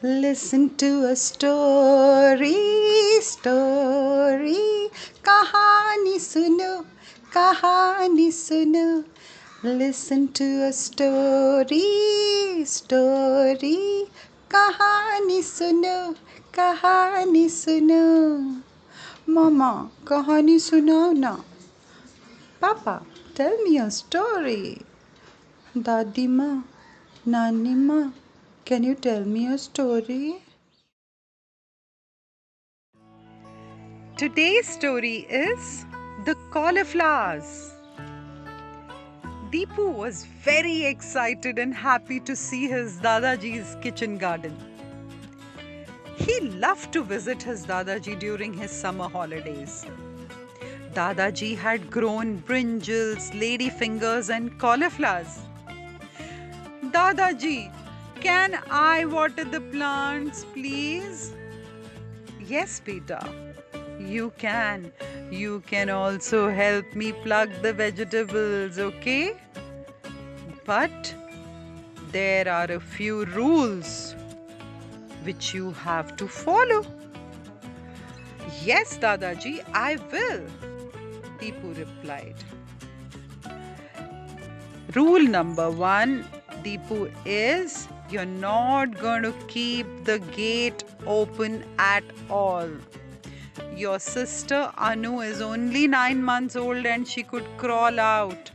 Listen to a story. कहानी सुनो, कहानी सुनो. Listen to a story. कहानी सुनो, कहानी सुनो. Mama, कहानी सुनाओ ना. Papa, tell me a story. Dadi Ma, Nani Ma, can you tell me a story? Today's story is The Cauliflowers. Deepu was very excited and happy to see his Dadaji's kitchen garden. He loved to visit his Dadaji during his summer holidays. Dadaji had grown brinjals, ladyfingers and cauliflowers. Dadaji, can I water the plants, please? Yes, beta, you can. You can also help me plug the vegetables, okay? But there are a few rules which you have to follow. Yes, Dadaji, I will, Deepu replied. Rule number 1, Deepu, is you're not going to keep the gate open at all. Your sister Anu is only 9 months old and she could crawl out.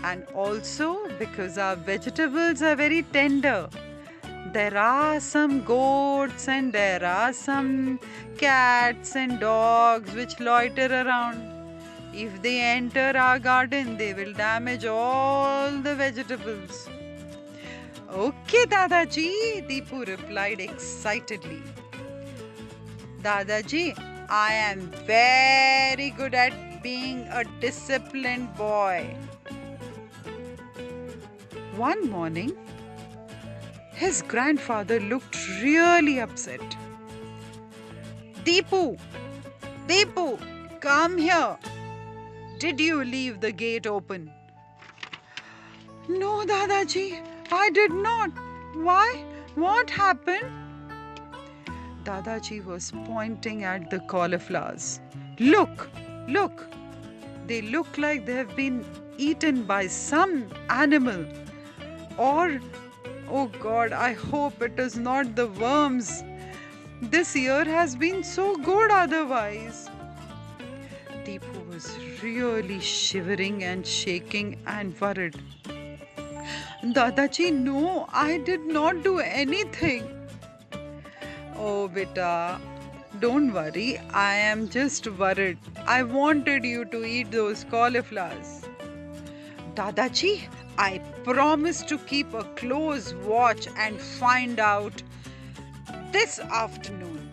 And also because our vegetables are very tender, there are some goats and there are some cats and dogs which loiter around. If they enter our garden, they will damage all the vegetables. Okay, Dadaji, Deepu replied excitedly. Dadaji, I am very good at being a disciplined boy. One morning, his grandfather looked really upset. Deepu, come here. Did you leave the gate open? No, Dadaji, I did not. Why? What happened? Dadaji was pointing at the cauliflowers. Look. They look like they have been eaten by some animal. Or, oh God, I hope it is not the worms. This year has been so good otherwise. Deepu was really shivering and shaking and worried. Dadaji, no, I did not do anything. Oh, beta, don't worry. I am just worried. I wanted you to eat those cauliflowers. Dadaji, I promise to keep a close watch and find out this afternoon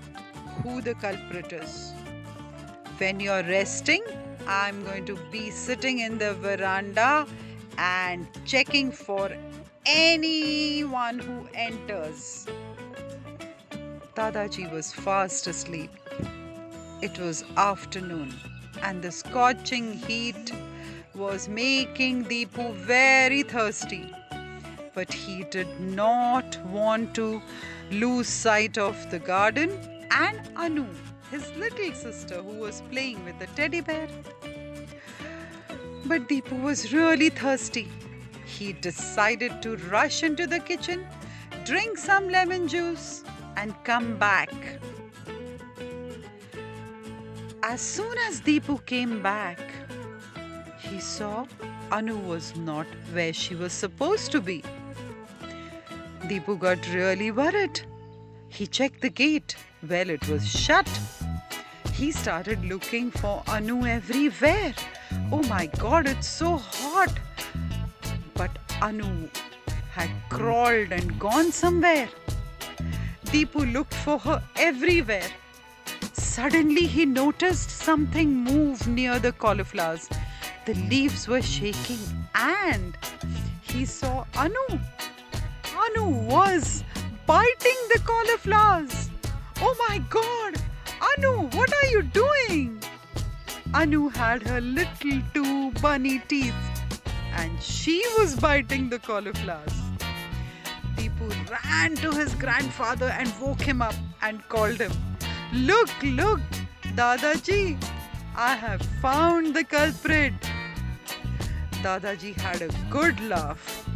who the culprit is. When you're resting, I'm going to be sitting in the veranda and checking for anyone who enters. Dadaji was fast asleep. It was afternoon and the scorching heat was making Deepu very thirsty. But he did not want to lose sight of the garden and Anu, his little sister who was playing with the teddy bear. But Deepu was really thirsty. He decided to rush into the kitchen, drink some lemon juice and come back. As soon as Deepu came back, he saw Anu was not where she was supposed to be. Deepu got really worried. He checked the gate. Well, it was shut. He started looking for Anu everywhere. Oh my God, it's so hot. But Anu had crawled and gone somewhere. Deepu looked for her everywhere. Suddenly he noticed something move near the cauliflowers. The leaves were shaking and he saw Anu. Anu was biting the cauliflowers. Oh my God! Anu, what are you doing? Anu had her little two bunny teeth and she was biting the cauliflowers. Deepu ran to his grandfather and woke him up and called him. Look, look, Dadaji, I have found the culprit. Dadaji had a good laugh.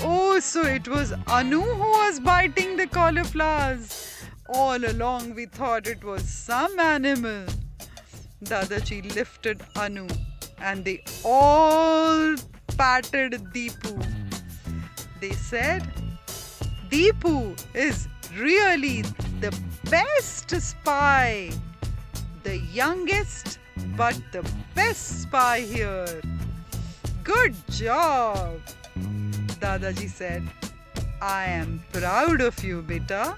Oh, so it was Anu who was biting the cauliflowers. All along we thought it was some animal. Dadaji lifted Anu and they all patted Deepu. They said, Deepu is really the best spy, the youngest but the best spy here. Good job. Dadaji said, I am proud of you, beta.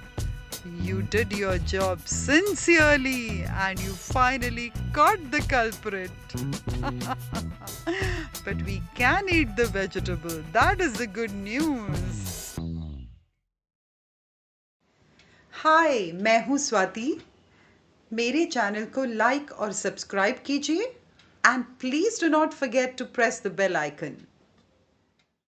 You did your job sincerely and you finally caught the culprit. But we can eat the vegetable. That is the good news. हाय, मैं हूँ स्वाति. मेरे channel को like और subscribe कीजिए and please do not forget to press the bell icon.